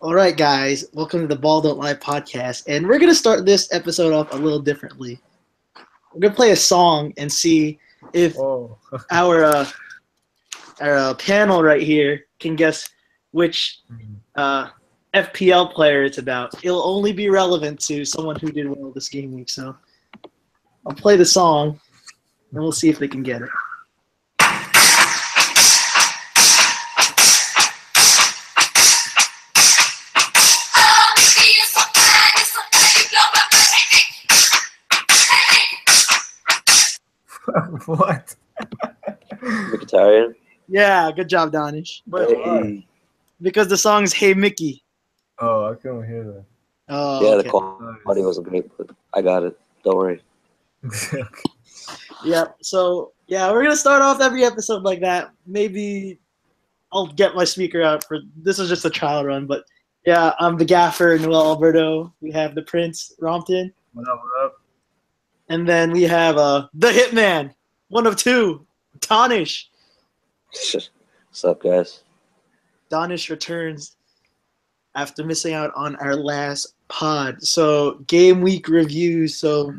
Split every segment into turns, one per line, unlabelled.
All right, guys, welcome to the Ball Don't Lie podcast, and we're gonna start this episode off a little differently. We're gonna play a song and see if
Oh,
our panel right here can guess which FPL player it's about. It'll only be relevant to someone who did well this game week. So I'll play the song, and we'll see if they can get it.
what?
Vegetarian.
Yeah, good job, Donish.
Hey.
Because the song's "Hey Mickey."
Oh, I couldn't hear that.
Oh,
Yeah,
okay.
the quality wasn't great, but I got it. Don't worry.
Yeah, so we're gonna start off every episode like that. Maybe I'll get my speaker out for this is just a trial run, but yeah, I'm the gaffer, Noel Alberto. We have the Prince, Rompton,
What up? What up?
and then we have the Hitman, one of two, Donish.
What's up, guys?
Donish returns after missing out on our last pod. So game week reviews. So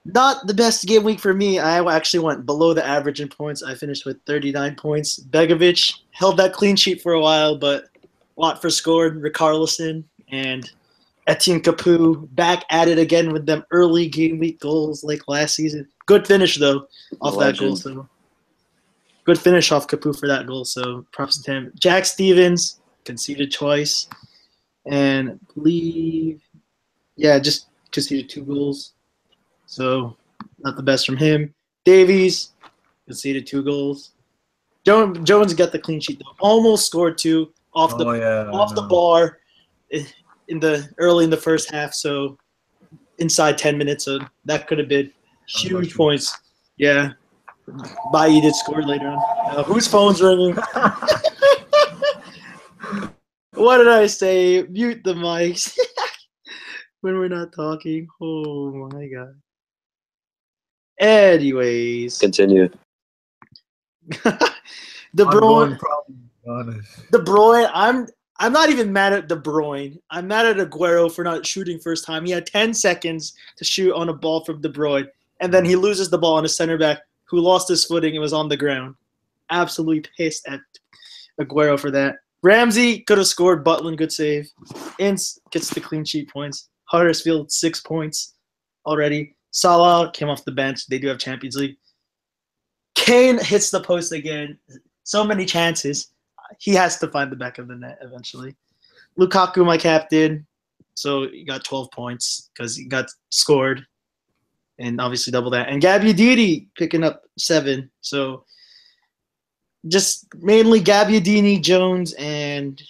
not the best game week for me. I actually went below the average in points. I finished with 39 points. Begovic held that clean sheet for a while, but Watford scored. Richarlison and Etienne Capoue back at it again with them early game week goals like last season. Good finish, though, off that goal. So good finish off Capoue for that goal. So props to him. Jack Stevens conceded twice. And I believe, just conceded 2 goals. So not the best from him. Davies conceded 2 goals. Jones got the clean sheet though. Almost scored 2 off the bar in the first half. So inside 10 minutes. So that could have been huge points. Yeah. Bailly did score later on. Whose phone's ringing? What did I say? Mute the mics when we're not talking. Oh my god. Anyways,
Continue.
De Bruyne.
Honest.
De Bruyne. I'm not even mad at De Bruyne. I'm mad at Aguero for not shooting first time. He had 10 seconds to shoot on a ball from De Bruyne, and then he loses the ball on a center back who lost his footing and was on the ground. Absolutely pissed at Aguero for that. Ramsey could have scored. Butland, good save. Ince gets the clean sheet points. Huddersfield, 6 points already. Salah came off the bench. They do have Champions League. Kane hits the post again. So many chances. He has to find the back of the net eventually. Lukaku, my captain. So he got 12 points because he got scored. And obviously double that. And Gabbiadini picking up 7. So just mainly Gabbiadini, Jones, and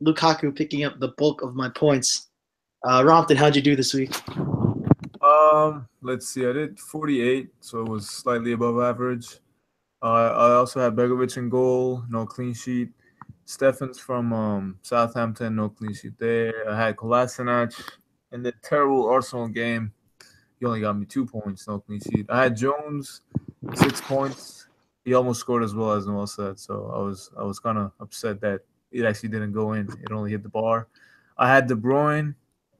Lukaku picking up the bulk of my points. Rompton, how'd you do this week?
Let's see. I did 48, so it was slightly above average. I also had Begovic in goal, no clean sheet. Steffens from Southampton, no clean sheet there. I had Kolasinac in the terrible Arsenal game. He only got me 2 points, no clean sheet. I had Jones, 6 points. He almost scored as well, as Noel said. So I was kind of upset that it actually didn't go in. It only hit the bar. I had De Bruyne,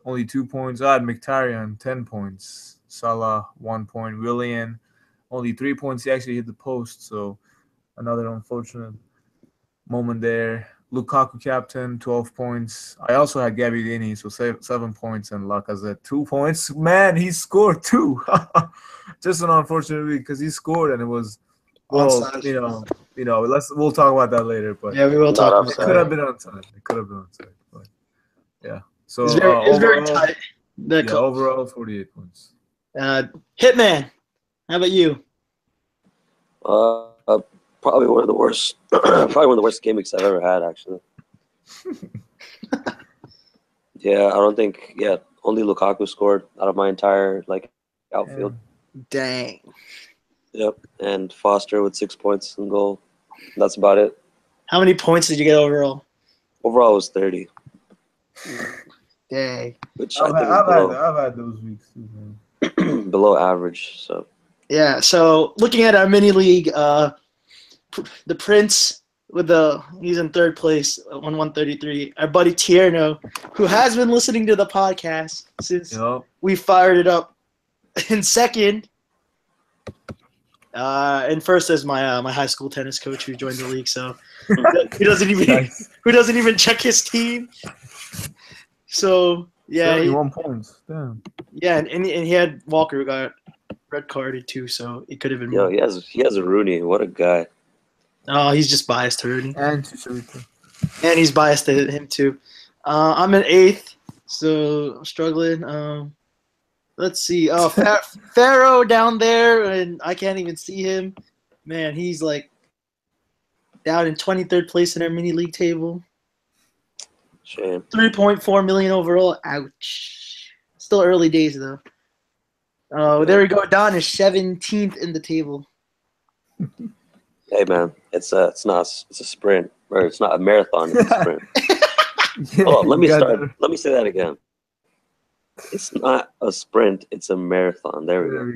only 2 points. I had Mkhitaryan, 10 points. Salah, 1 point. Willian, only 3 points. He actually hit the post. So another unfortunate moment there. Lukaku captain, 12 points. I also had Gabbiadini, so 7 points, and Lacazette 2 points. Man, he scored 2. Just an unfortunate week because he scored and it was we'll talk about that later. But
yeah, we will talk about
it. Could have been on time. But yeah. So
it's very tight.
Overall 48 points.
Hitman, how about you?
Probably one of the worst. Probably one of the worst game weeks I've ever had, actually. Yeah, I don't think. Yeah, only Lukaku scored out of my entire outfield.
Dang.
Yep, and Foster with 6 points in goal. That's about it.
How many points did you get overall?
Overall, it was 30.
Dang.
Which
I've had those weeks too, man.
below average. So
yeah. So looking at our mini league, the Prince he's in third place, 133. Our buddy Tierno, who has been listening to the podcast since we fired it up, in second. And first is my high school tennis coach who joined the league, so who doesn't even check his team. So yeah,
71 points. Damn.
Yeah, and he had Walker who got red carded too, so it could have been.
Yo, he has a Rooney. What a guy.
Oh, he's just biased to Rooney.
And Chicharito.
And he's biased to him too. I'm in 8th, so I'm struggling. Let's see. Oh, Pharaoh down there, and I can't even see him. Man, he's like down in 23rd place in our mini league table.
Shame.
3.4 million overall. Ouch. Still early days though. Oh, there we go. Don is 17th in the table.
Hey man, it's a sprint, or it's not a marathon. It's a sprint. Hold on, let me say that again. It's not a sprint, it's a marathon. There we go.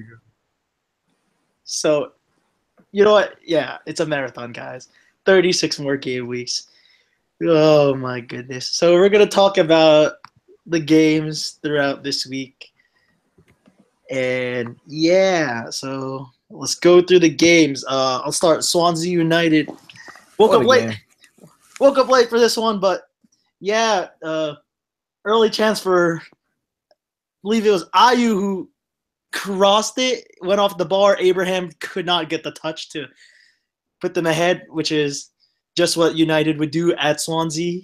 So, you know what? Yeah, it's a marathon, guys. 36 more game weeks. Oh, my goodness. So we're going to talk about the games throughout this week. And, yeah, so let's go through the games. I'll start Swansea United. Woke up late for this one, but, yeah, early chance for... I believe it was Ayu who crossed it, went off the bar. Abraham could not get the touch to put them ahead, which is just what United would do at Swansea.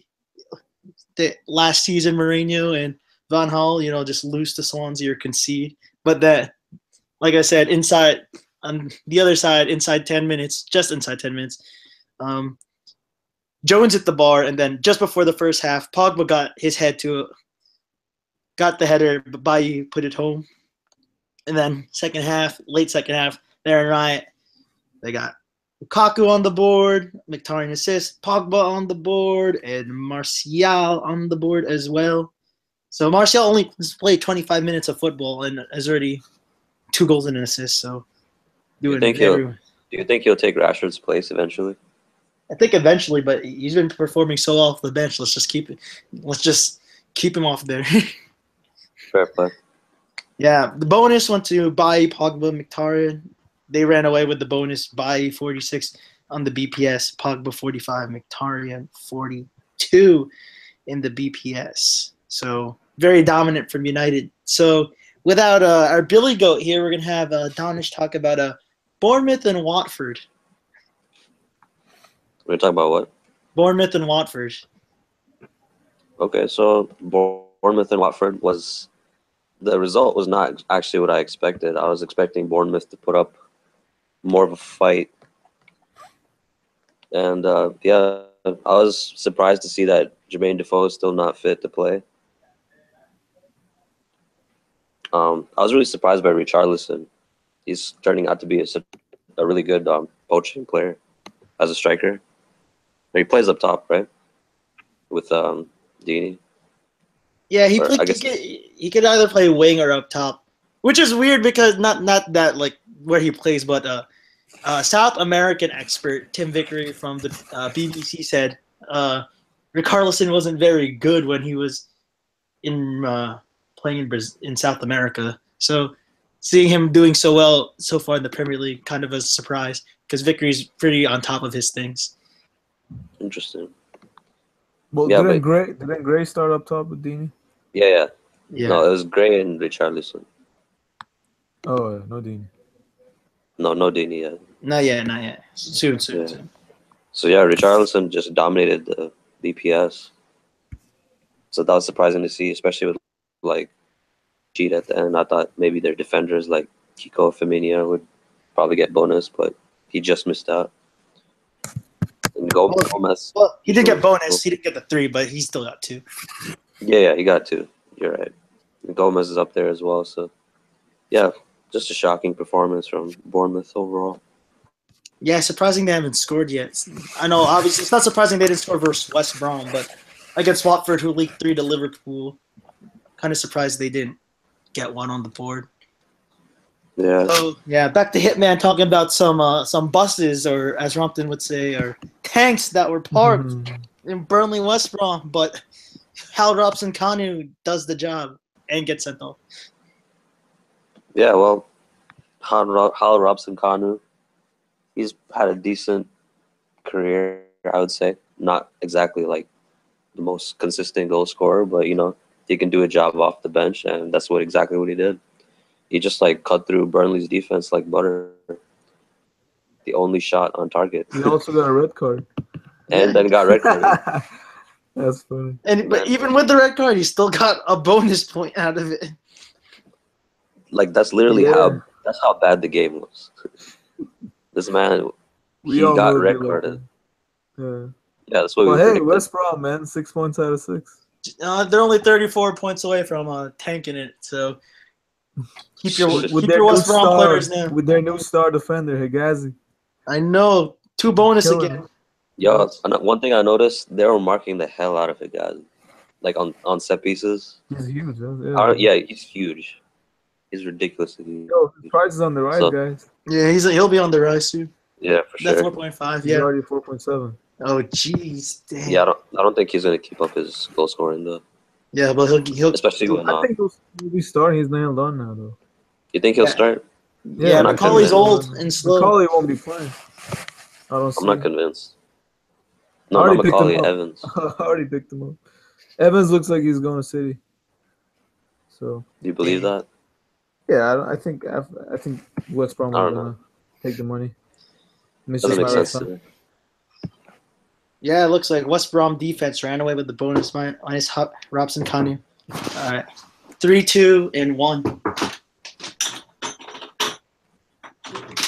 The last season, Mourinho and Van Gaal, just lose to Swansea or concede. But that, like I said, on the other side, inside 10 minutes, Jones hit the bar, and then just before the first half, Pogba got his head to it. Got the header, but Bailly put it home. And then late second half, Darren Wright, they got Lukaku on the board, Mkhitaryan assist, Pogba on the board, and Martial on the board as well. So Martial only played 25 minutes of football and has already 2 goals and an assist. So
do you think he'll take Rashford's place eventually?
I think eventually, but he's been performing so well off the bench. Let's just keep him off there.
Fair play.
Yeah, the bonus went to Bailly, Pogba, Mkhitaryan. They ran away with the bonus. Bailly 46 on the BPS, Pogba 45, Mkhitaryan 42 in the BPS. So very dominant from United. So without our Billy Goat here, we're gonna have Donish talk about Bournemouth and Watford.
We're gonna talk about what?
Bournemouth and Watford.
Okay, so Bournemouth and Watford the result was not actually what I expected. I was expecting Bournemouth to put up more of a fight. And, I was surprised to see that Jermaine Defoe is still not fit to play. I was really surprised by Richarlison. He's turning out to be a really good poaching player as a striker. He plays up top, right? With Deeney.
Yeah, he could either play wing or up top, which is weird because not that like where he plays, but South American expert Tim Vickery from the BBC said Richarlison wasn't very good when he was playing in South America. So seeing him doing so well so far in the Premier League kind of a surprise because Vickery's pretty on top of his things.
Interesting.
Well,
yeah,
didn't Gray start up top with Deeney?
Yeah. No, it was Gray and Richarlison.
Oh, no Deeney.
No Deeney yet.
Not yet. Soon.
So yeah, Richarlison just dominated the BPS. So that was surprising to see, especially with like cheat at the end. I thought maybe their defenders like Kiko Firmino would probably get bonus, but he just missed out. And Gomez.
Well, he did get bonus. He didn't get the 3, but he still got 2.
Yeah, he got 2. You're right. And Gomez is up there as well. So, yeah, just a shocking performance from Bournemouth overall.
Yeah, surprising they haven't scored yet. I know, obviously, it's not surprising they didn't score versus West Brom, but against Watford, who leaked 3 to Liverpool, kind of surprised they didn't get one on the board.
Yeah.
So yeah, back to Hitman talking about some buses, or as Rompton would say, or tanks that were parked in Burnley West Brom, but Hal Robson Kanu does the job and gets sent off.
Yeah, well, Hal Robson Kanu, he's had a decent career, I would say. Not exactly like the most consistent goal scorer, but he can do a job off the bench, and that's exactly what he did. He just like cut through Burnley's defense like butter. The only shot on target,
He also got a red card.
and then got red carded.
That's funny.
But even with the red card, he still got a bonus point out of it.
Like that's literally how bad the game was. This man, he got red carded.
Yeah,
that's what we
hey,
predicted.
West Brom, man, 6 points out of 6.
They're only 34 points away from tanking it, so keep your West Brom players now.
With their new star defender, Higazi.
I know, 2 bonus again.
Yo, one thing I noticed, they were marking the hell out of Higazi, like on set pieces.
He's huge,
yeah, he's huge. He's ridiculously huge.
Yo, the price is on the rise, guys.
Yeah, he'll be on the rise soon.
Yeah, for sure.
That's 4.5.
He's already 4.7.
Oh, jeez, damn.
Yeah, I don't think he's gonna keep up his goal scoring though.
Yeah, but he'll
especially when
I think he'll be starting. He's nailed on now, though.
You think he'll start?
Yeah, Macaulay's old and slow.
Macaulay won't be playing. I'm
not convinced. No, not Macaulay, Evans.
I already picked him up. Evans looks like he's going to City. So.
Do you believe that?
Yeah, I think West Brom are gonna take the money.
Doesn't make sense to me.
Yeah, it looks like West Brom defense ran away with the bonus minus Robson Kanu. All right, 3, 2, and 1.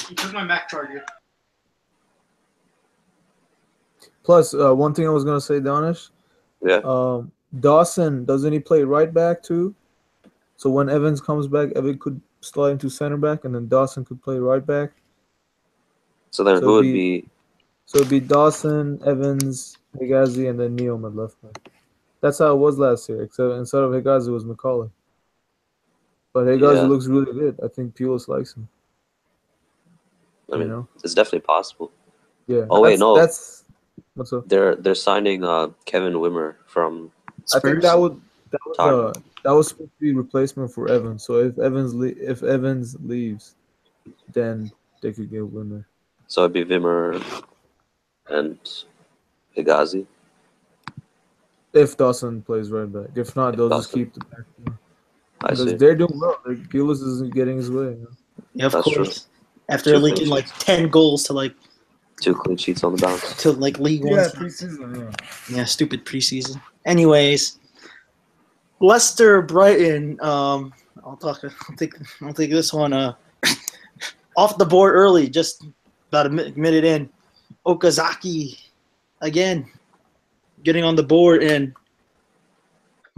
You took my Mac charger.
Plus, one thing I was gonna say, Donish.
Yeah.
Dawson, doesn't he play right back too? So when Evans comes back, Evans could slide into center back, and then Dawson could play right back.
So then who would be?
So it'd be Dawson, Evans, Higazi, and then Neom at left back. That's how it was last year, except instead of Higazi, it was Macaulay. But Higazi looks really good. I think Pulis likes him.
I mean, it's definitely possible.
Yeah.
Oh wait, no.
What's up?
They're signing Kevin Wimmer from
Spurs. I think that was supposed to be replacement for Evans. So if Evans leaves, then they could get Wimmer.
So it'd be Wimmer and Higazi.
If Dawson plays right back. If not, they'll just keep the back.
Because
they're doing well. Gillis isn't getting his way.
Yeah, of course. True. After leaking like 10 goals to like
2 clean sheets on the bounce.
To like League One.
Yeah, preseason,
Yeah, stupid preseason. Anyways, Leicester Brighton. I'll take this one off the board early, just about a minute in. Okazaki again getting on the board, and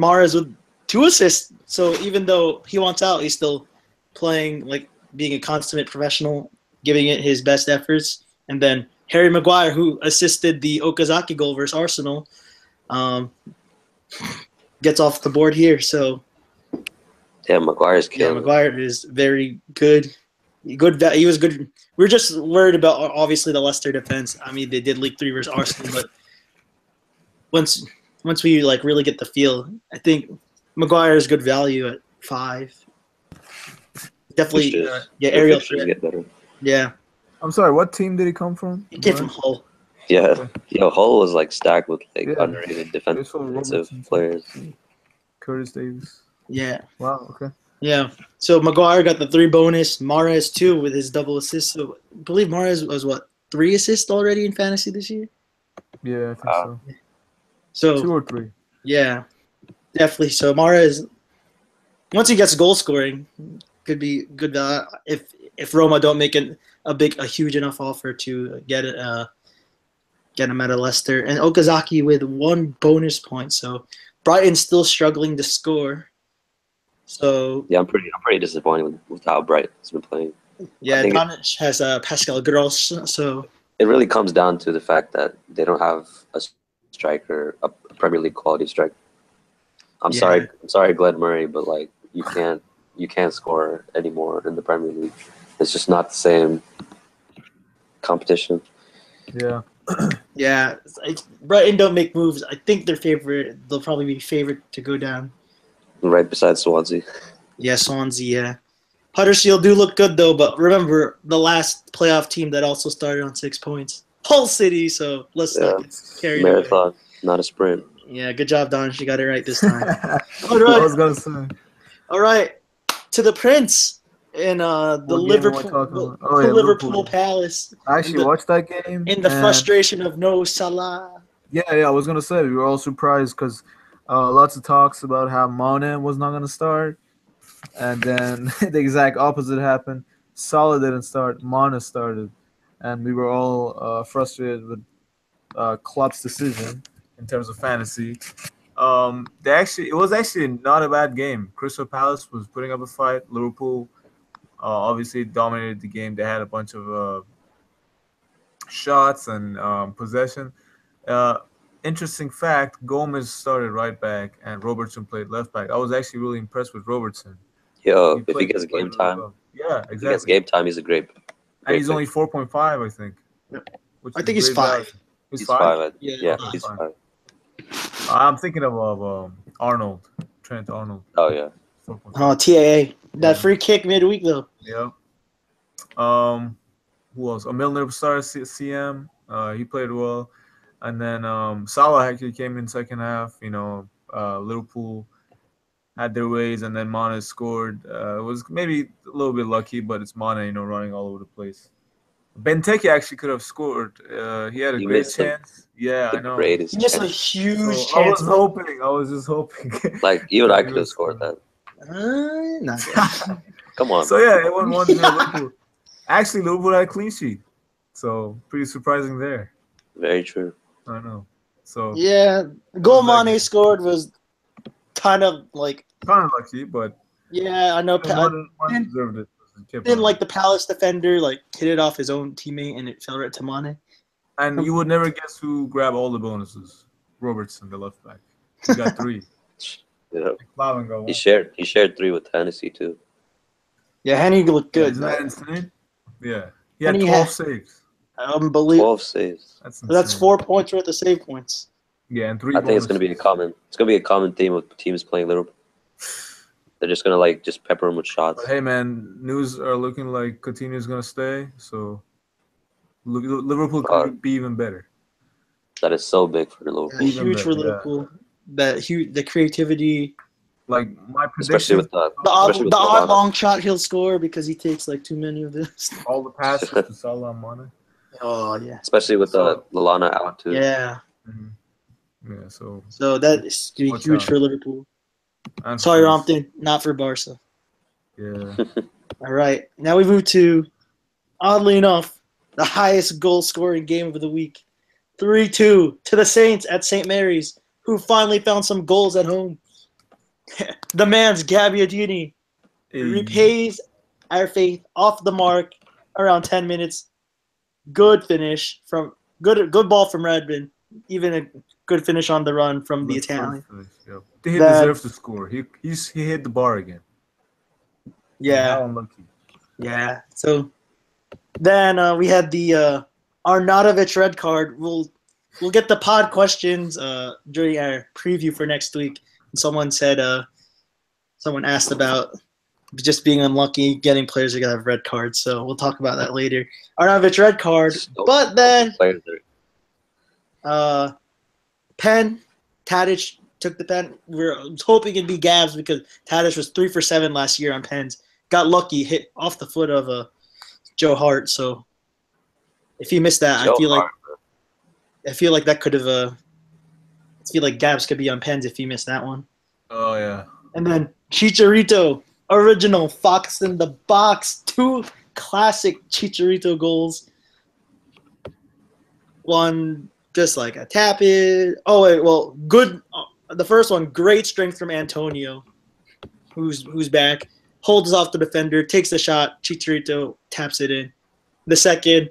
Mahrez with 2 assists. So even though he wants out, he's still playing like being a consummate professional, giving it his best efforts. And then Harry Maguire, who assisted the Okazaki goal versus Arsenal, gets off the board here. So
yeah, Maguire's killing.
Yeah, Maguire is very good. He was good. We're just worried about obviously the Leicester defense. I mean, they did League 3 versus Arsenal, but once we like really get the feel, I think Maguire is good value at 5. Definitely, aerial threat.
Get better.
Yeah.
I'm sorry. What team did he come from?
He came from Hull.
Yeah, Hull was like stacked with like underrated defensive players.
Curtis Davis.
Yeah.
Wow. Okay.
Yeah. So Maguire got the 3 bonus. Mahrez 2 with his double assist. So I believe Mahrez was 3 assists already in fantasy this year.
Yeah, I think so.
So
2 or 3.
Yeah, definitely. So Mahrez, once he gets goal scoring, could be good. If Roma don't make a huge enough offer to get him out of Leicester, and Okazaki with 1 bonus point. So Brighton's still struggling to score. So
yeah, I'm pretty disappointed with how Brighton's been playing.
Yeah, Donich has Pascal Gross. So
it really comes down to the fact that they don't have a striker, a Premier League quality striker. I'm sorry, Glenn Murray, but like you can't you can't score anymore in the Premier League. It's just not the same competition.
Yeah.
Yeah, Brighton don't make moves. I think they're favorite. They'll probably be favorite to go down.
Right beside Swansea.
Yeah, Swansea. Yeah, Huddersfield do look good though. But remember, the last playoff team that also started on 6 points, Hull City. So let's
Yeah.
not get carried away.
Marathon, not a sprint.
Yeah, good job, Don. She got it right this time.
All right. I was gonna say.
All right, to the Prince in the
What game am I
Liverpool,
talking about?
the
Oh yeah,
Liverpool Palace.
I actually watched that game.
In the
and
frustration of no Salah.
Yeah, I was gonna say we were all surprised because lots of talks about how Mane was not gonna start, and then the exact opposite happened. Salah didn't start, Mane started, and we were all frustrated with Klopp's decision in terms of fantasy. It was actually not a bad game. Crystal Palace was putting up a fight. Liverpool obviously dominated the game. They had a bunch of shots and possession. Uh, Interesting fact: Gomez started right back, and Robertson played left back. I was actually really impressed with Robertson.
Yo, if he gets game
really
time,
well. Yeah,
if he gets
exactly.
game time, he's a great
And he's
pick.
only 4.5, I think.
Yep.
Which
I
is
think he's
great
5.
value. He's
He's
5.
five.
Yeah,
Yeah,
five.
he's
Fine.
5.
I'm thinking of Arnold, Trent Arnold.
Oh yeah.
4.5.
Oh, TAA. That
Yeah.
free kick midweek though.
Yep. Who else? Milner started CM. He played well, and then Salah actually came in second half. Liverpool had their ways, and then Mane scored. It was maybe a little bit lucky, but it's Mane, running all over the place. Benteke actually could have scored. He had a
He
great
missed the-
chance. Yeah, I
The
know.
greatest
He missed a
chance.
huge
So I was
chance.
hoping. I was just hoping.
Like even
that
I
he
could
would
have scored
score.
that.
Not yet.
Come on.
So yeah, it went 1-0 Liverpool. Actually, Liverpool had a clean sheet, so pretty surprising there.
Very true.
I know. So
Yeah, goal
that
Mane
game?
scored was kind of like,
kind of lucky, but
yeah, I know.
Mane deserved it. He kept
Then
running.
like the Palace defender like hit it off his own teammate and it fell right to Mane.
And you would never guess who grabbed all the bonuses. Robertson, the left back. He got 3.
Yeah.
Clavin got 1.
He shared 3 with Hennessy too.
Yeah, Henny looked good.
Isn't that insane? Yeah. He had
Henny
12 saves.
Unbelievable.
12 saves.
That's
So
insane.
that's 4 points worth of save points.
Yeah, and 3
I think it's
bonuses.
gonna be a common theme with teams playing Liverpool. They're just gonna just pepper him with shots.
But hey man, news are looking like Coutinho's gonna stay, so Liverpool could be even better.
That is so big for Liverpool.
Yeah,
Even
huge
better,
for Liverpool. That huge, the creativity.
Like my
Especially
prediction,
with the
The odd,
especially with
the odd
Lallana.
long shot he'll score because he takes like too many of this.
all the passes to Salah and Mane.
Oh yeah.
Especially with Lallana out too.
Yeah.
Mm-hmm. Yeah,
So that is gonna be
Watch
huge
out.
for Liverpool.
and
Sorry,
France.
Rompton, not for Barca.
Yeah.
All right. Now we move to, oddly enough, the highest goal scoring game of the week. 3-2 to the Saints at St. Mary's, who finally found some goals at home. The man's Gabbiadini repays our faith off the mark around 10 minutes. Good finish from good ball from Redmond. Even a good finish on the run from the Italian.
Yep. He deserves to score. He hit the bar again.
Yeah.
How unlucky.
Yeah. So then we had the Arnautovic red card. We'll get the pod questions during our preview for next week. And someone asked about just being unlucky getting players that have red cards. So we'll talk about that later. Arnautovic red card. But then pen, Tadic took the pen. We were hoping it'd be Gabs because Tadic was 3 for 7 last year on pens. Got lucky, hit off the foot of Joe Hart. So if he missed that, I feel like that could have. I feel like Gabs could be on pens if he missed that one.
Oh yeah.
And then Chicharito, original Fox in the box, 2 classic Chicharito goals. One just like a tap in. Oh wait, well, good. The first one, great strength from Antonio, who's back. Holds off the defender, takes the shot. Chicharito taps it in. The second,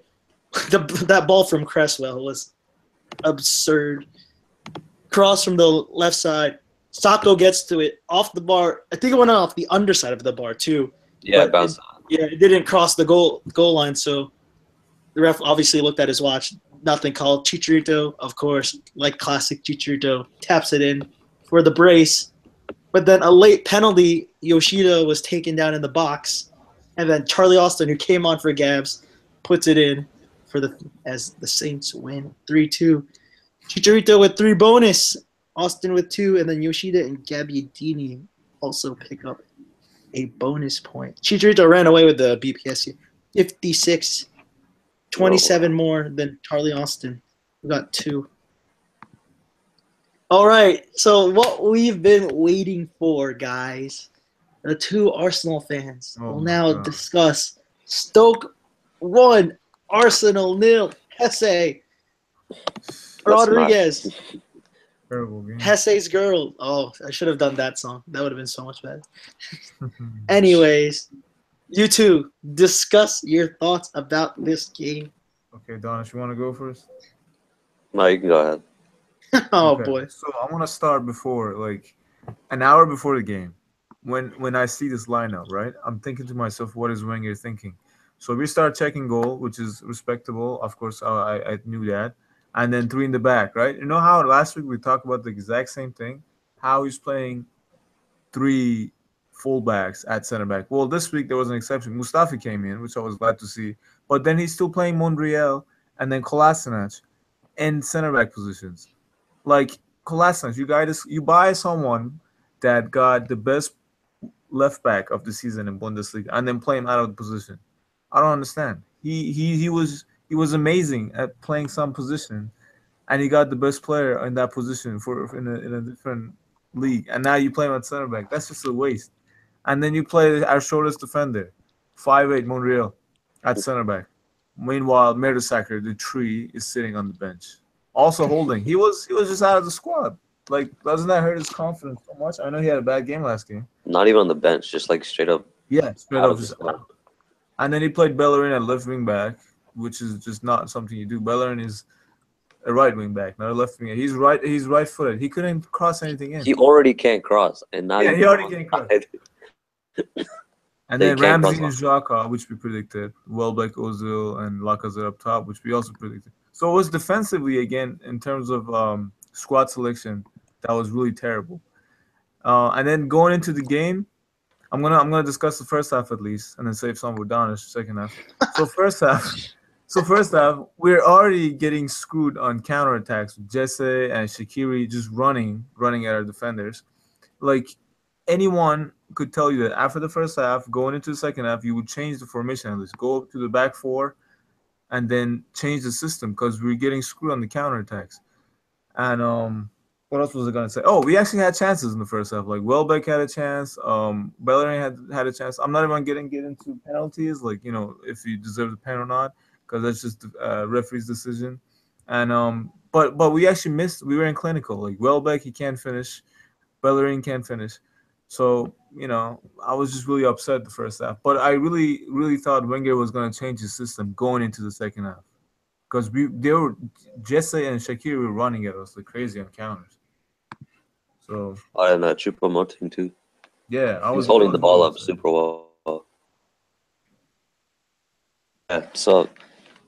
that ball from Cresswell was absurd. Cross from the left side. Sacco gets to it off the bar. I think it went off the underside of the bar too.
Yeah,
But
bounce.
it didn't cross the goal line. So the ref obviously looked at his watch. Nothing called. Chicharito, of course, like classic Chicharito, taps it in for the brace. But then a late penalty, Yoshida was taken down in the box, and then Charlie Austin, who came on for Gabs, puts it in for as the Saints win 3-2. Chicharito with 3 bonus, Austin with 2, and then Yoshida and Gabbiadini also pick up a bonus point. Chicharito ran away with the BPS here. 56, 27 more than Charlie Austin. We got 2. All right, so what we've been waiting for, guys, the 2 Arsenal fans will now discuss Stoke 1, Arsenal 0. Hesse Rodriguez.
Terrible game.
Hesse's girl. Oh, I should have done that song. That would have been so much better. Anyways, you two, discuss your thoughts about this game.
Okay, Donish, you want to go first?
No, you can go ahead.
Boy.
So I want to start before, like, an hour before the game. When I see this lineup, right, I'm thinking to myself, what is Wenger thinking? So we start checking goal, which is respectable. Of course, I knew that. And then 3 in the back, right? You know how last week we talked about the exact same thing? How he's playing 3 fullbacks at center back. Well, this week there was an exception. Mustafi came in, which I was glad to see. But then he's still playing Monreal and then Kolasinac in center back positions. Like Kolasinac, you buy someone that got the best left back of the season in Bundesliga and then play him out of the position. I don't understand. He was amazing at playing some position, and he got the best player in that position in a different league. And now you play him at center back. That's just a waste. And then you play our shortest defender, 5'8" Monreal at center back. Meanwhile, Mertesacker, the tree, is sitting on the bench, also holding. He was just out of the squad. Like, doesn't that hurt his confidence so much? I know he had a bad game last game.
Not even on the bench, just like straight up.
Yeah, straight up just out. And then he played Bellerin at left wing back, which is just not something you do. Bellerin is a right wing back, not a left wing. He's right footed. He couldn't cross anything in.
He already can't cross, and now
he already can't cross. And then Ramsey and Xhaka, which we predicted. Welbeck, Ozil, and Lacazette up top, which we also predicted. So it was defensively, again, in terms of squad selection, that was really terrible. And then going into the game, I'm gonna discuss the first half at least, and then save some with Donish second half. So first half, we're already getting screwed on counterattacks with Jesse and Shaqiri just running at our defenders. Like, anyone could tell you that after the first half, going into the second half, you would change the formation at least. Go up to the back 4 and then change the system because we're getting screwed on the counterattacks. And what else was I gonna say? Oh, we actually had chances in the first half. Like, Welbeck had a chance. Bellerin had a chance. I'm not even getting into penalties, like, you know, if you deserve the pen or not, because that's just the referee's decision. And but we actually missed. We were in clinical. Like, Welbeck, he can't finish. Bellerin can't finish. So, you know, I was just really upset the first half. But I really, really thought Wenger was going to change his system going into the second half. Because Jesse and Shaqiri were running at us like crazy on counters. So.
And Choupo-Moting too.
Yeah,
I was holding the ball up super well. Yeah, so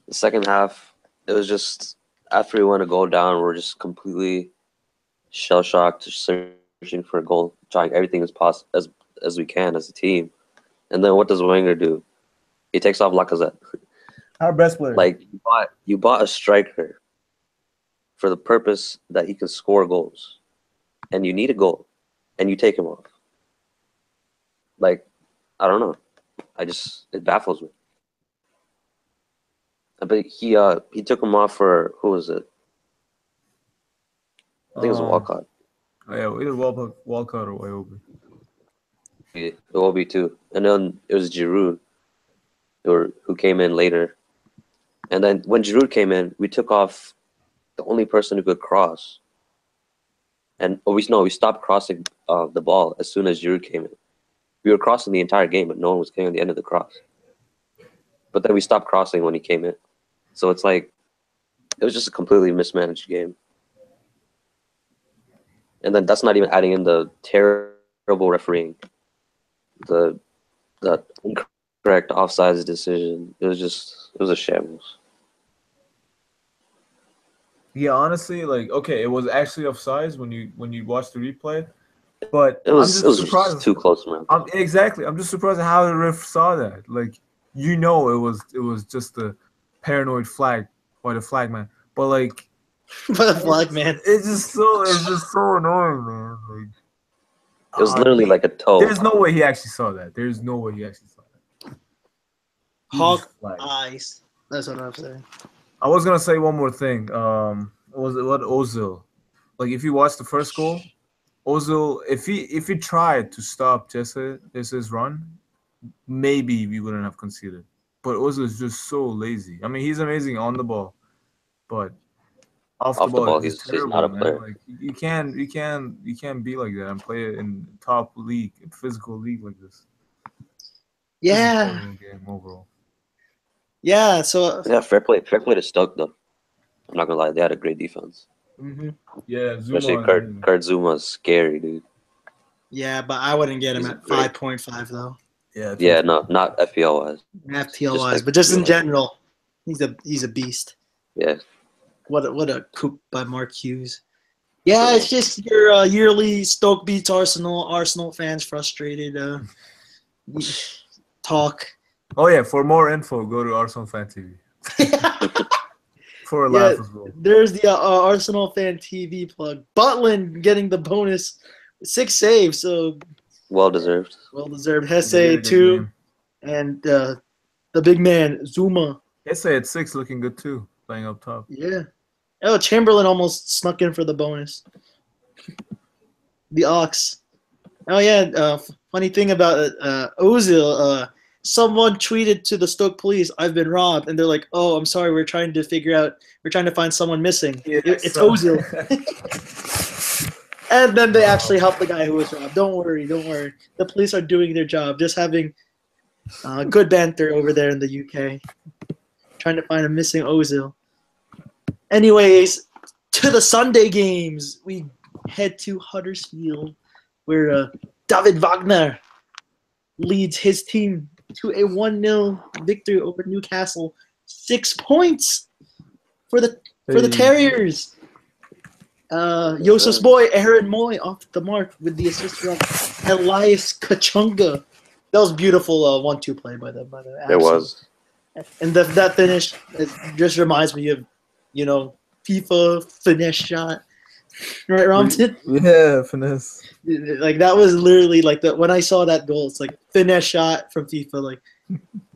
the second half, it was just after we went a goal down, we're just completely shell-shocked, searching for a goal, trying everything as we can as a team. And then what does Wenger do? He takes off Lacazette.
Our best player.
Like, you bought a striker for the purpose that he can score goals, and you need a goal, and you take him off. Like, I don't know. It baffles me. But he took him off for, who was it? I think it was Walcott.
Oh, yeah, either Walcott or Iwobi.
Iwobi too. And then it was Giroud who came in later. And then when Giroud came in, we took off the only person who could cross. And we stopped crossing the ball as soon as Giroud came in. We were crossing the entire game, but no one was getting on the end of the cross. But then we stopped crossing when he came in. So it's like, it was just a completely mismanaged game. And then that's not even adding in the terrible refereeing, the incorrect offsides decision. It was a shambles.
Yeah, honestly, like okay, it was actually offsides when you watch the replay, but
It
I'm
was
just
just
surprised.
too close, man.
I'm just surprised at how the ref saw that. Like, it was just a paranoid flag by the flag man. But like,
For the flag, man.
it's just so annoying, man. Like,
It was literally like a toe.
there's no way he actually saw that. There's no way he actually saw that. He just
Hawk
flagged.
eyes. That's what I'm saying.
I was gonna say one more thing. What Ozil? Like, if you watch the first goal, Ozil, if he tried to stop Jesse's run, maybe we wouldn't have conceded. But Ozil is just so lazy. I mean, he's amazing on the ball, but off the
Off the
ball
ball,
is just
he's not
terrible,
a
man.
player.
Like, you can't be like that and play it in top league, physical league like this. This is a
Yeah.
terrible game overall.
Yeah. So.
Yeah, fair play to Stoke though. I'm not gonna lie, they had a great defense.
Mm-hmm.
Yeah,
Especially
Zuma is amazing.
Kurt Zuma's scary, dude.
Yeah, but I wouldn't get him
He's
at
great.
5.5 though.
Yeah,
Yeah, no, not FPL wise.
FPL
Just
wise,
like
but just in
real.
general, he's a beast.
Yeah,
What a coup by Mark Hughes. Yeah, it's just your yearly Stoke beats Arsenal. Arsenal fans frustrated. Talk.
Oh yeah, for more info, go to Arsenal Fan TV. For a
Yeah,
laugh as well.
there's the Arsenal fan TV plug. Butland getting the bonus 6 saves, so
well deserved.
well deserved.
He had a
Hesse
good
2,
game.
and the big man Zuma.
Esse at 6 looking good too, playing up top.
Yeah. Oh, Chamberlain almost snuck in for the bonus. The Ox. Oh yeah. Funny thing about Ozil. Someone tweeted to the Stoke police, "I've been robbed," and they're like, "Oh, I'm sorry. We're trying to find someone missing. It's Ozil." And then they actually helped the guy who was robbed. Don't worry. The police are doing their job. Just having good banter over there in the UK, trying to find a missing Ozil. Anyways, to the Sunday games, we head to Huddersfield, where David Wagner leads his team to a 1-0 victory over Newcastle. 6 points for the Terriers. Joseph's boy Aaron Moy off the mark with the assist from Elias Kachunga. That was beautiful 1-2 play by the
It was.
And that finish, it just reminds me of, FIFA finesse shot. Right, Romton?
Yeah, finesse.
Like, that was literally like when I saw that goal, it's like finesse shot from FIFA, like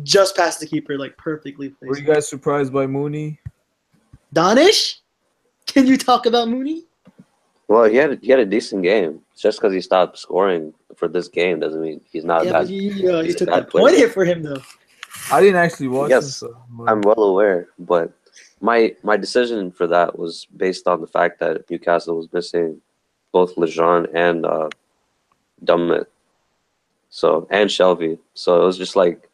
just past the keeper, like perfectly placed.
Were you guys surprised by Mooney?
Donish? Can you talk about Mooney?
Well, he had a decent game. Just because he stopped scoring for this game doesn't mean he's not a
Yeah,
bad.
but you
he's a
took a
bad
point
player.
hit for him, though.
I didn't actually watch him.
Yes,
So,
I'm well aware, but my decision for that was based on the fact that Newcastle was missing both Lejeune and Dummett, and Shelby. So it was just like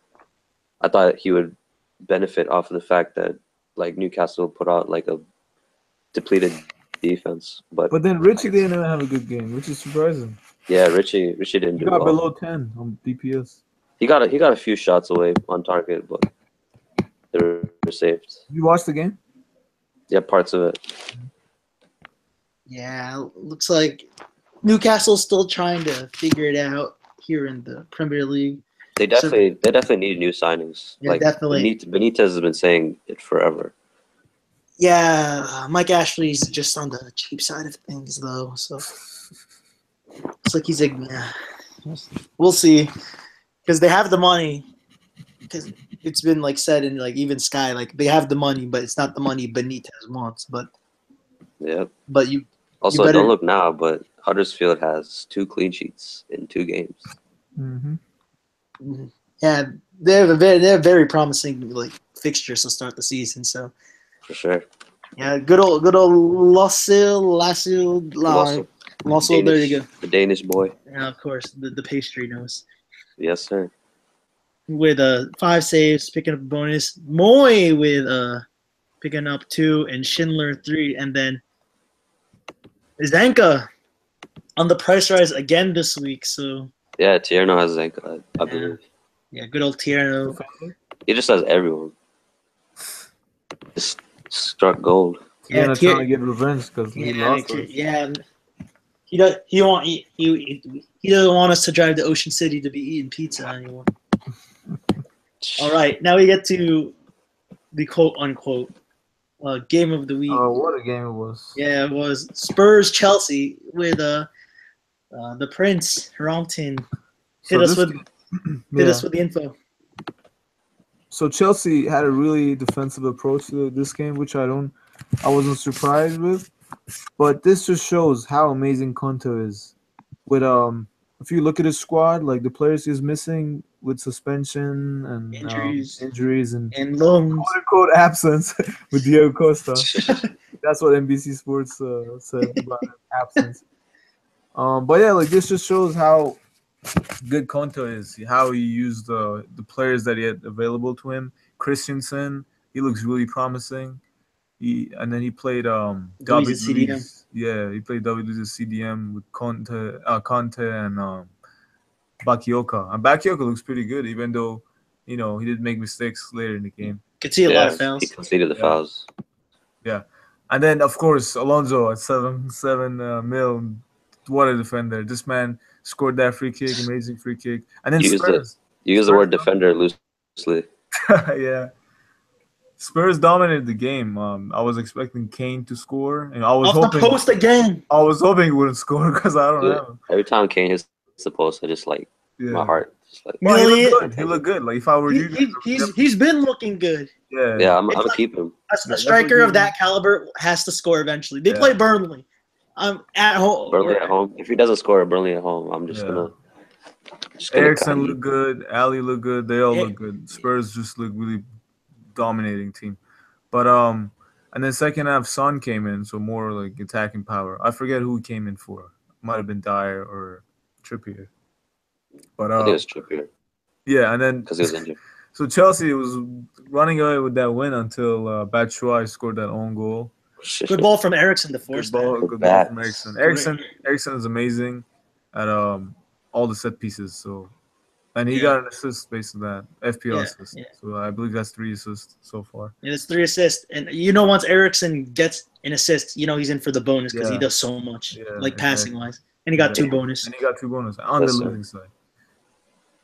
I thought he would benefit off of the fact that like Newcastle put out like a depleted defense, but
then Richie didn't even have a good game, which is surprising.
yeah, Richie didn't
He
do
got
well.
below 10 on DPS.
He got a few shots away on target, but they were saved.
You watched the game?
Yeah, parts of it.
Yeah, looks like Newcastle's still trying to figure it out here in the Premier League.
They definitely need new signings.
Yeah, definitely.
Benitez has been saying it forever.
Yeah, Mike Ashley's just on the cheap side of things, though. So it's like he's like, yeah. We'll see, because they have the money. Because it's been like said in like even Sky, like they have the money, but it's not the money Benitez wants. But
Yeah.
but you
Also,
better-
don't look now, but Huddersfield has 2 clean sheets in 2 games.
Mm-hmm.
yeah, they're very promising like fixtures to start the season. So
For sure.
yeah, good old Lasil. There you go.
The Danish boy.
Yeah, of course, the pastry nose.
Yes, sir.
With 5 saves, picking up a bonus. Moy with picking up 2, and Schindler 3, and then Zanka on the price rise again this week. So
Yeah, Tierno has like I
yeah,
believe
yeah, good old Tierno.
he just has everyone. Just struck gold.
Yeah,
Tiana trying to get revenge because he
yeah,
lost us.
yeah. He does. He doesn't want us to drive to Ocean City to be eating pizza anymore. All right, now we get to the quote unquote game of the week.
Oh, what a game it was!
Yeah, it was Spurs Chelsea with the Prince Rampton
So
hit us
this,
with
yeah.
the info.
So Chelsea had a really defensive approach to this game, which I wasn't surprised with. But this just shows how amazing Conte is. With if you look at his squad, like the players he's missing with suspension and
Injuries
injuries and
and loans.
quote unquote absence with Diego Costa. That's what NBC Sports said about absence. But yeah, like this just shows how good Conte is, how he used the players that he had available to him. Christensen, he looks really promising. And then he played David
Luiz at CDM.
Luiz. Yeah, he played David Luiz at CDM with Conte and Bakayoko. And Bakayoko looks pretty good, even though he did make mistakes later in the game.
Could see a lot of
He
fouls.
conceded the fouls.
Yeah, and then of course Alonso at seven mil. What a defender! This man scored that free kick, amazing free kick. And then
You
Spurs.
use the word defender loosely.
Yeah. Spurs dominated the game. I was expecting Kane to score, and I was
Off
hoping
the post again.
I was hoping he wouldn't score because I don't know.
Every time Kane hits the post, I just like my heart just like.
Well, he
Really?
looked good. He looked good. Like if I were you,
He's been looking good.
yeah.
I'm gonna
like-
keep him.
A striker of that caliber has to score eventually. They play Burnley. At home.
Burnley at home. If he doesn't score at Burnley at home, I'm just gonna.
Ericsson looked good. Ali looked good. They all look good. Spurs just look really dominating team. But and then second half, Son came in, so more like attacking power. I forget who he came in for. Might have been Dyer or Trippier. But
I think it was Trippier.
Yeah, and then
because he was injured.
So Chelsea was running away with that win until Batshuayi scored that own goal.
Good ball from Ericsson to force
Good ball from Ericsson. Ericsson is amazing at all the set pieces. So, and he got an assist based on that FPL assist. Yeah. So I believe that's 3 assists so far.
Yeah, it's 3 assists, and once Ericsson gets an assist, he's in for the bonus because he does so much, passing wise, and he got 2 bonus.
And he got 2 bonus on the losing side.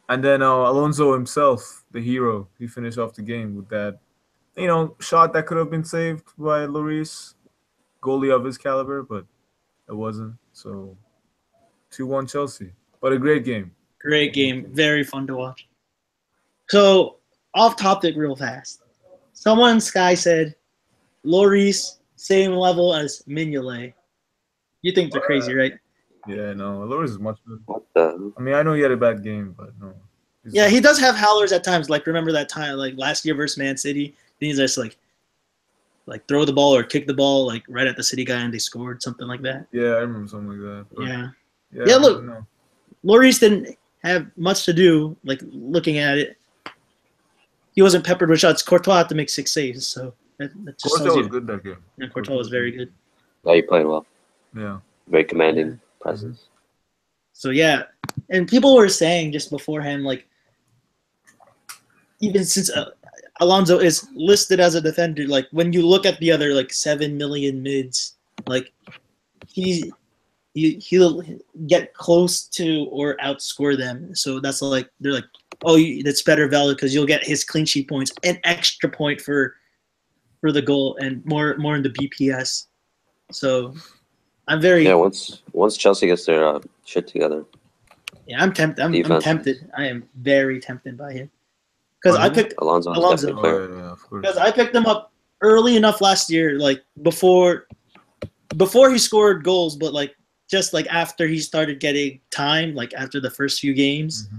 And then Alonso himself, the hero, he finished off the game with that, shot that could have been saved by Lloris, goalie of his caliber, but it wasn't. So 2-1 Chelsea. But a great game.
Great game. Very fun to watch. So, off topic real fast. Someone in Sky said, Lloris, same level as Mignolet. You think they're crazy, right?
Yeah, no. Lloris is much better.
What the?
I mean, I know he had a bad game, but no.
Yeah, he does have howlers at times. Like, remember that time, like last year versus Man City? He's just like throw the ball or kick the ball like right at the City guy and they scored, something like that.
Yeah, I remember something like that. But
yeah, look, Lloris didn't have much to do, like, looking at it. He wasn't peppered with shots. Courtois had to make 6 saves, so that just
Courtois was good that game.
Yeah, Courtois was very good.
Yeah, he played well.
Yeah.
Very commanding presence.
So, yeah. And people were saying just beforehand, like, even since Alonso is listed as a defender, like, when you look at the other, like, 7 million mids, like, he'll get close to or outscore them. So that's like, they're like, oh, that's better value because you'll get his clean sheet points, an extra point for the goal, and more in the BPS. So I'm very
once Chelsea gets their shit together.
Yeah, I'm tempted. I'm tempted. I am very tempted by him because I picked
Alonso.
Because I picked him up early enough last year, like before he scored goals, but like just like after he started getting time, like after the first few games,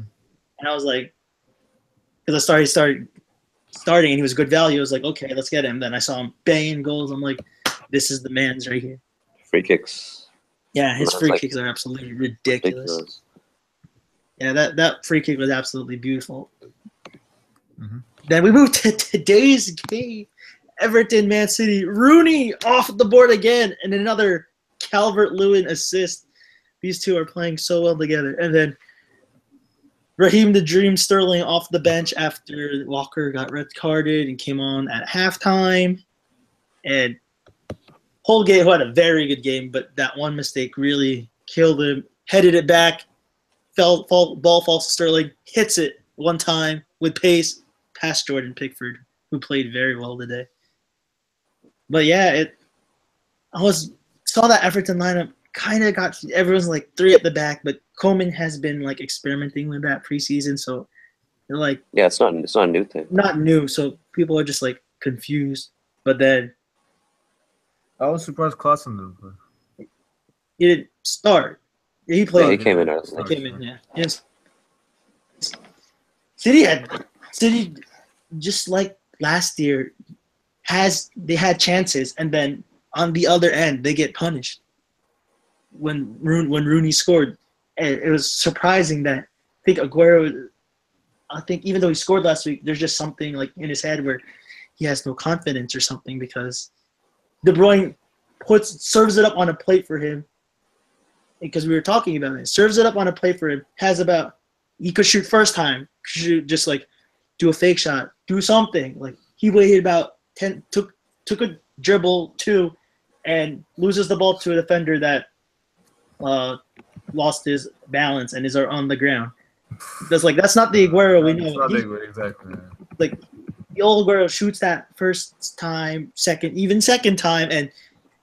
and I was like, because I started starting and he was good value. I was like, okay, let's get him. Then I saw him banging goals. I'm like, this is the man's right here.
Free kicks.
Yeah, his free kicks are absolutely ridiculous. Yeah, that free kick was absolutely beautiful. Then we moved to today's game. Everton, Man City. Rooney off the board again, and another Calvert-Lewin assist. These two are playing so well together. And then Raheem the Dream Sterling off the bench after Walker got red carded and came on at halftime. And Holgate, who had a very good game, but that one mistake really killed him. Headed it back, ball falls to Sterling, hits it one time with pace past Jordan Pickford, who played very well today. But yeah, saw that Everton lineup kind of got everyone's like three at the back, but Coleman has been like experimenting with that preseason, so they're like
it's not a new thing.
not new, so people are just like confused. But then
I was surprised Clausen didn't play.
he didn't start. He played.
Yeah, he came in
He
early.
came in, yeah. Yes. City just like last year they had chances, and then on the other end they get punished when Rooney scored. And it was surprising that I think Aguero. I think even though he scored last week, there's just something like in his head where he has no confidence or something because De Bruyne serves it up on a plate for him. Because we were talking about it, serves it up on a plate for him. He could shoot first time, shoot just like do a fake shot, do something. Like he waited about 10, took a dribble 2, and loses the ball to a defender that lost his balance and is on the ground. That's not the Aguero we know.
Not Aguero, exactly.
Like the old Aguero shoots that first time, second time, and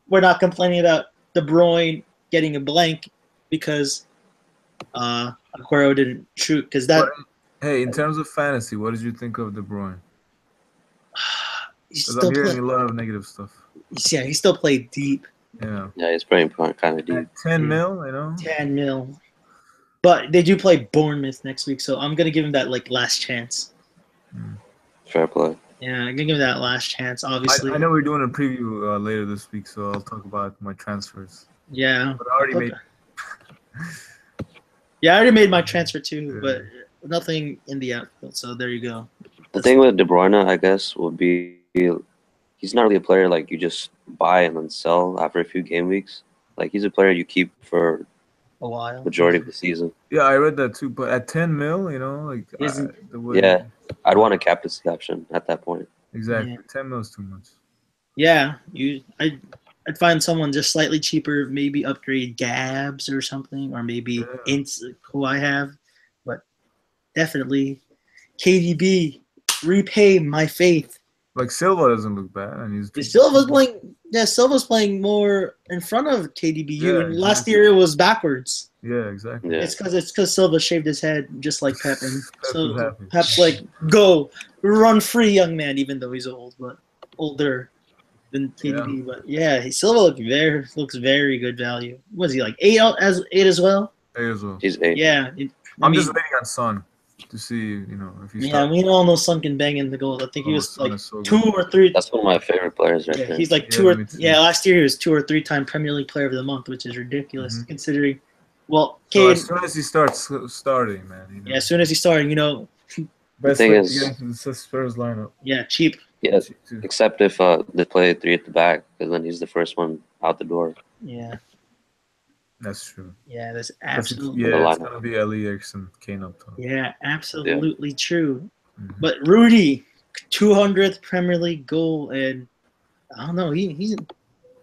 we're not complaining about De Bruyne getting a blank because Aguero didn't shoot because that.
Hey, in terms of fantasy, what did you think of De Bruyne?
He's
Because
still
I'm hearing a lot of negative stuff.
Yeah, he still played deep.
Yeah.
Yeah, he's playing kind of deep.
At 10 mil, you know?
10 mil. But they do play Bournemouth next week, so I'm gonna give him that like last chance.
Fair play.
Yeah, I'm gonna give him that last chance. Obviously,
I know we're doing a preview later this week, so I'll talk about my transfers.
Yeah,
but I already made.
Yeah, I already made my transfer too, but nothing in the outfield. So there you go.
The thing with De Bruyne, I guess, would be he's not really a player like you just buy and then sell after a few game weeks. Like he's a player you keep for
a while,
majority of the season.
Yeah, I read that too. But at 10 mil, you know, like
yeah, I'd want a captaincy option at that point.
Exactly,
Yeah.
10 mil is too much.
Yeah, I'd find someone just slightly cheaper, maybe upgrade Gabs or something, or maybe Ints, who I have, but definitely KDB, repay my faith.
Like Silva doesn't look bad, and
Silva's playing more in front of KDB.
Yeah,
And last year it was backwards.
Yeah, exactly.
Yeah.
It's because Silva shaved his head just like Pep, and so
was happy.
Pep's like, go run free, young man, even though he's old, but older than KDB. But yeah, Silva looks very good value. Was he like 8 as well?
8 as well.
He's 8.
Yeah,
I'm just waiting on Son to see, if he's.
Yeah, we all know Son can bang in the goal. I think he was like
so
2 or 3.
That's one of my favorite players right there.
He's like last year he was 2 or 3 time Premier League Player of the Month, which is ridiculous considering. Well,
so as soon as he starts starting, man.
Yeah, as soon as he's starting,
Best
thing
way
is,
to get into the Spurs lineup.
Yeah, cheap.
Yeah, except if they play 3 at the back, because then he's the first one out the door.
Yeah.
That's true.
Yeah, that's absolutely.
It's gonna be Ali Erickson, Kane up top.
Yeah, absolutely true. But Rudy, 200th Premier League goal, and I don't know, he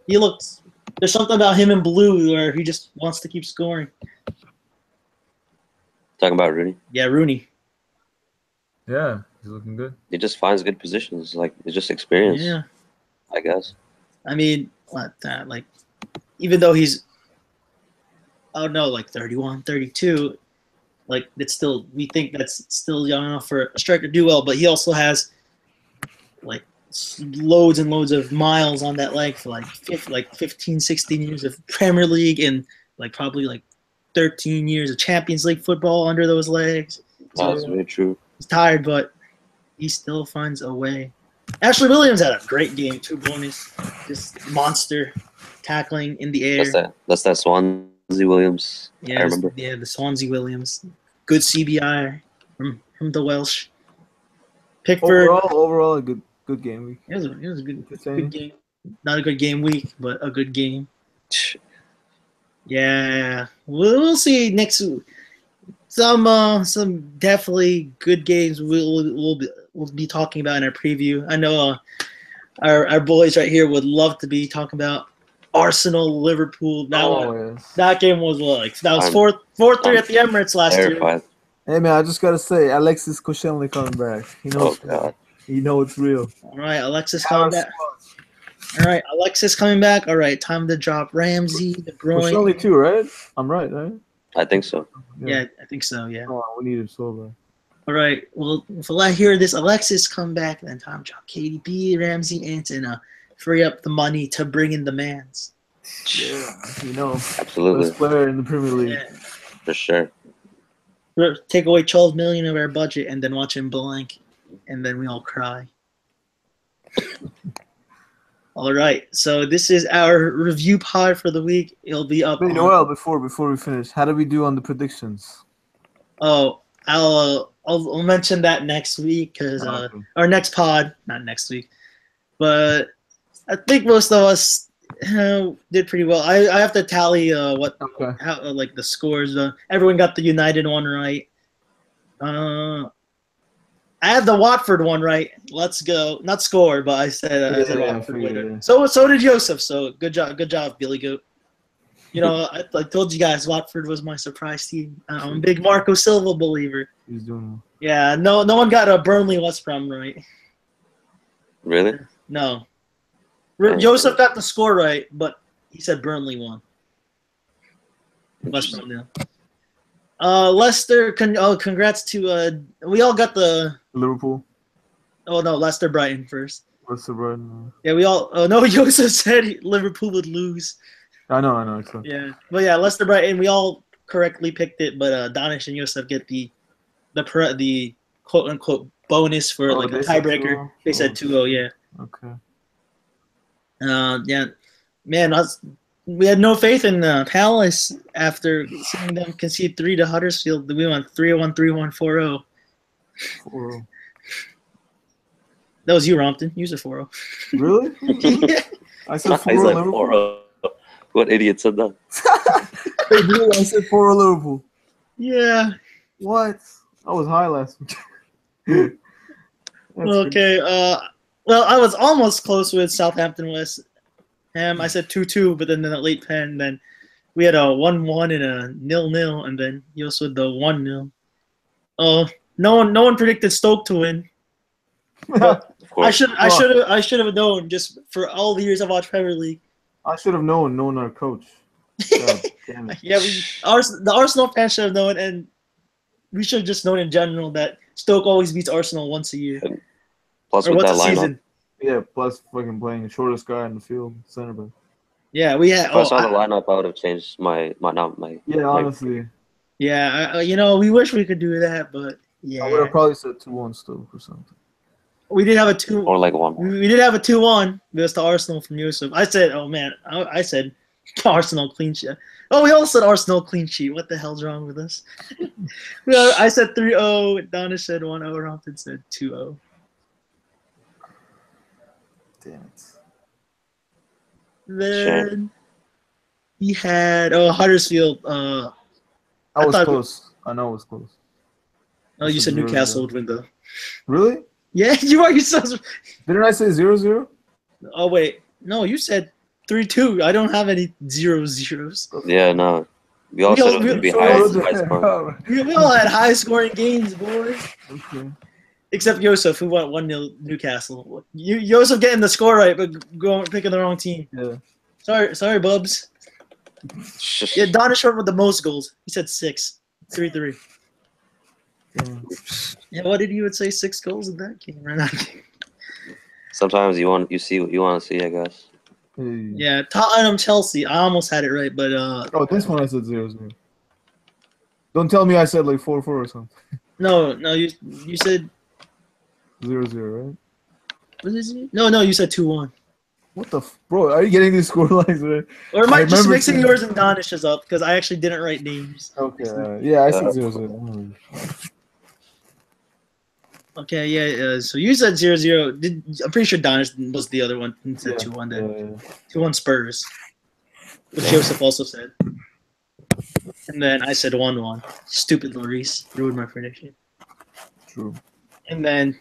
looks. There's something about him in blue where he just wants to keep scoring.
Talking about Rooney?
Yeah, Rooney.
Yeah, he's looking good.
He just finds good positions. Like it's just experience.
Yeah.
I guess.
I mean, even though he's, like 31, 32, like we think that's still young enough for a striker to do well, but he also has like loads and loads of miles on that leg for like 15, 16 years of Premier League and probably 13 years of Champions League football under those legs.
So, that's very true.
He's tired, but he still finds a way. Ashley Williams had a great game too, bonus. Just monster tackling in the air.
That's that Swansea Williams.
Yeah,
I remember.
The Swansea Williams. Good CBI from the Welsh. Pickford.
Overall a good game week.
It was a good game. Not a good game week, but a good game. Yeah, we'll see next. Some definitely good games we'll be talking about in our preview. I know our boys right here would love to be talking about Arsenal Liverpool. That game was like that was
I'm
4-3 at the Emirates last year.
terrified.
Hey man, I just gotta say, Alexis Koscielny coming back. He knows.
Oh god.
You know it's real.
All right, Alexis coming back. All right, Alexis coming back. All right, time to drop Ramsey, De Bruyne.
Koscielny too, right? I'm right, right?
I think so.
Yeah, I think so. Yeah.
Oh, we need him so bad.
All right. Well, if I hear this, Alexis come back, then time to drop KDB, Ramsey, and free up the money to bring in the mans.
Yeah, you know,
Absolutely.
best player in the Premier League.
Yeah.
For sure.
Take away 12 million of our budget and then watch him blank, and then we all cry. All right, so this is our review pod for the week. It'll be up.
Wait, Noel, before we finish, how did we do on the predictions?
Oh, I'll mention that next week because our next pod, not next week, but I think most of us did pretty well. I have to tally how like the scores. Everyone got the United one right. I had the Watford one right. Let's go. Not score, but I said Watford winner. So did Joseph. So good job, Billy Goat. You know, I told you guys Watford was my surprise team. I'm a big Marco Silva believer.
He's doing well.
Yeah, no one got a Burnley West Brom right.
Really?
No. Joseph got the score right, but he said Burnley won. West Brom, yeah. Leicester, congrats to we all got the
Liverpool.
Oh no, Leicester Brighton first.
Leicester Brighton.
Yeah, we all. Oh no, Joseph said Liverpool would lose.
I know. It's
yeah, but yeah, Leicester Brighton. We all correctly picked it, but Danish and Joseph get the quote unquote bonus for like a tiebreaker. They said 2-0. Yeah.
Okay.
Yeah, man, we had no faith in Palace after seeing them concede 3 to Huddersfield. We went 3-1, 3-1, 4-0.
4-0.
That was you, Rompton. You said 4-0.
Really?
Yeah.
I said 4-0 Liverpool.
4-0. What idiot said that?
I said 4-0 Liverpool.
Yeah.
What? I was high last week.
Okay. Well, I was almost close with Southampton West Ham. I said 2-2, but then in that late pen, then we had a 1-1 and a 0-0, and then you also had the 1-0. Oh, no one predicted Stoke to win. I should have known just for all the years I've watched Premier League.
I should have known our coach. God, damn it.
Yeah, the Arsenal fans should have known, and we should have just known in general that Stoke always beats Arsenal once a year.
Plus
or
with
once
that
a
lineup.
season.
Yeah, plus fucking playing the shortest guy in the field, center back.
Yeah, we had.
If I saw the lineup, I would have changed my.
Yeah, honestly.
Yeah, we wish we could do that, but yeah.
I would have probably said 2-1 Stoke or something.
We did have a 2.
Or like 1.
We did have a 2-1 against Arsenal from Yusuf. I said, oh man, I said Arsenal clean sheet. Oh, we all said Arsenal clean sheet. What the hell's wrong with us? I said 3-0. Donna said 1-0. Rompton said 2-0.
Damn it.
Then he had Huddersfield.
I was close. I know it was close.
Oh, you said Newcastle would win though.
Really?
Yeah, you are. You said.
Didn't I say 0-0?
Oh wait, no, you said 3-2. I don't have any 0-0s.
Yeah, no. We all said it would be high scoring.
We all had high scoring games, boys.
Okay.
Except Joseph, who won 1-0 Newcastle. Joseph getting the score right, but picking the wrong team.
Yeah.
Sorry, Bubs. Yeah, Donna Short with the most goals. He said 6. 3-3. Yeah, what did you would say? 6 goals in that game, right?
Sometimes you see what you want to see, I guess.
Yeah, Tottenham Chelsea. I almost had it right, but
oh, this one I said 0-0. Don't tell me I said like 4-4 or something.
No, you said
0-0, right?
What is it? No, you said 2-1.
What the bro? Are you getting these score lines right?
Or am I just mixing yours and Donish's up because I actually didn't write names?
Okay, yeah, I said 0-0.
Okay, yeah. So you said 0-0. I'm pretty sure Donish was the other one. He said 2-1. Then 2-1 Spurs, which Joseph also said. And then I said 1-1. Stupid Lloris ruined my prediction.
True.
And then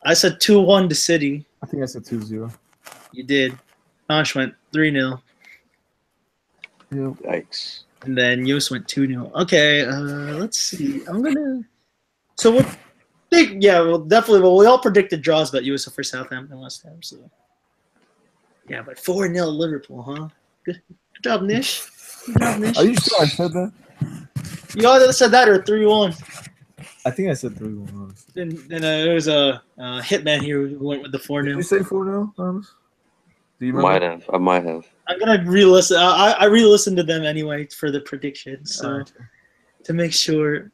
I said 2-1 to City.
I think I said 2-0.
You did. Nosh went 3-0.
Yep.
Yikes.
And then Yos went 2-0. Okay, let's see. So what? Well, definitely. Well, we all predicted draws, but Yos for Southampton last time. So yeah, but 4-0 Liverpool, huh? Good job, Nish. Good job, Nish.
Are you sure I said that?
You either said that or 3-1.
I think I said 3-1. Honestly.
Then there was a hitman here who went with the 4-0.
Did you say 4-0, Thomas? Do you
Might
remember?
have. I might have.
I'm gonna re-listen. I re-listened to them anyway for the predictions, so to make sure.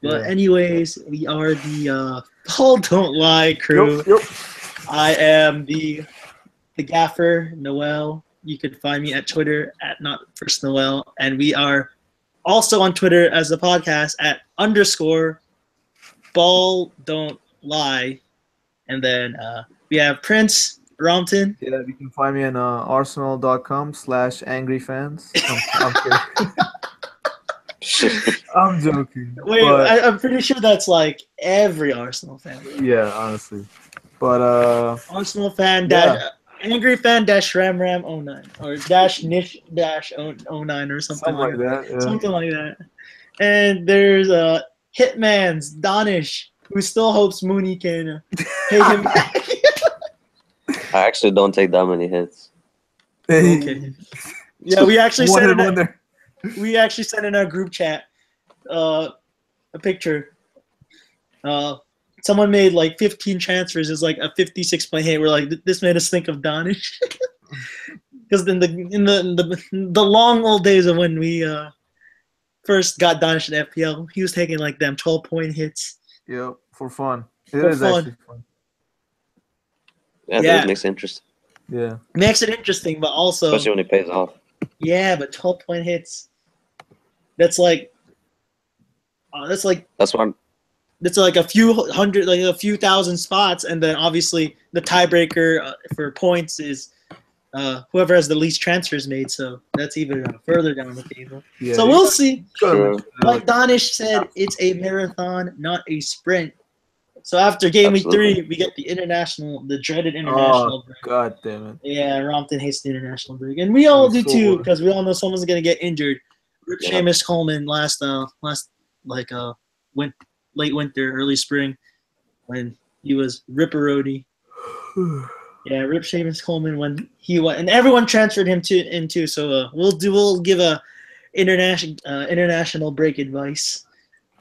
But
Yeah.
anyways, we are the Paul Don't Lie crew.
Yep.
I am the gaffer, Noel. You can find me at Twitter at NotFirstNoel, and we are also on Twitter as a podcast at _Ball Don't Lie, and then we have Prince Rompton.
Yeah, you can find me on arsenal.com/angryfans. I'm kidding. I'm joking.
Wait,
but,
I'm pretty sure that's like every Arsenal fan.
yeah, honestly. But
Arsenal fan
yeah.
angry fan _ramram09 or _nish -09 or something like that.
Yeah.
Something like that. And there's Hitman's Danish, who still hopes Mooney can pay him back.
I actually don't take that many hits.
Okay. Yeah, we actually
One
said
and one there.
we actually sent in our group chat a picture. Someone made like 15 transfers. It's like a 56-point hit. We're like, this made us think of Danish, because in the long old days of when we first got Danish in FPL, he was taking like them 12-point hits.
Yeah, for fun.
For
It is
fun.
actually fun.
Yeah,
Yeah.
that makes it interesting.
Yeah.
Makes it interesting, but also
Especially when it pays off.
yeah, but 12-point hits. That's like
That's why
it's like a few hundred, like a few thousand spots, and then obviously the tiebreaker for points is whoever has the least transfers made. So that's even further down the table.
Yeah.
So we'll see.
Sure.
Like Danish said, it's a marathon, not a sprint. So after game week
Absolutely.
3, we get the dreaded international break.
God damn it.
Yeah, Rompton hates the international break, and we all do
So
too,
what?
because we all know someone's gonna get injured. Rip
Yeah.
Seamus Coleman last late winter, early spring, when he was Ripperody. Yeah, Rip Seamus Coleman when he went, and everyone transferred him into. So we'll give a international break advice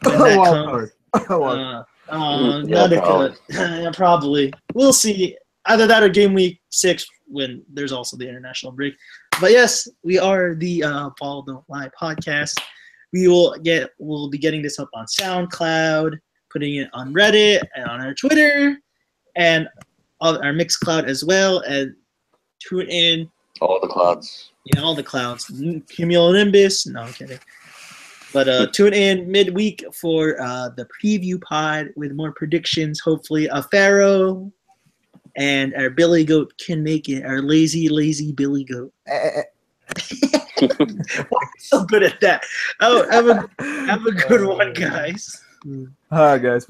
when that comes. Not a good. Probably. We'll see. Either that or game week 6 when there's also the international break. But yes, we are the Paul Don't Lie podcast. We'll be getting this up on SoundCloud, putting it on Reddit and on our Twitter and on our Mixcloud as well. And tune in.
all the clouds.
Yeah, all the clouds. Cumulonimbus. No, I'm kidding. But tune in midweek for the preview pod with more predictions. Hopefully, a Pharaoh and our Billy Goat can make it. Our lazy Billy Goat. Why are you so good at that? Oh, have a good one, guys.
Hi, guys.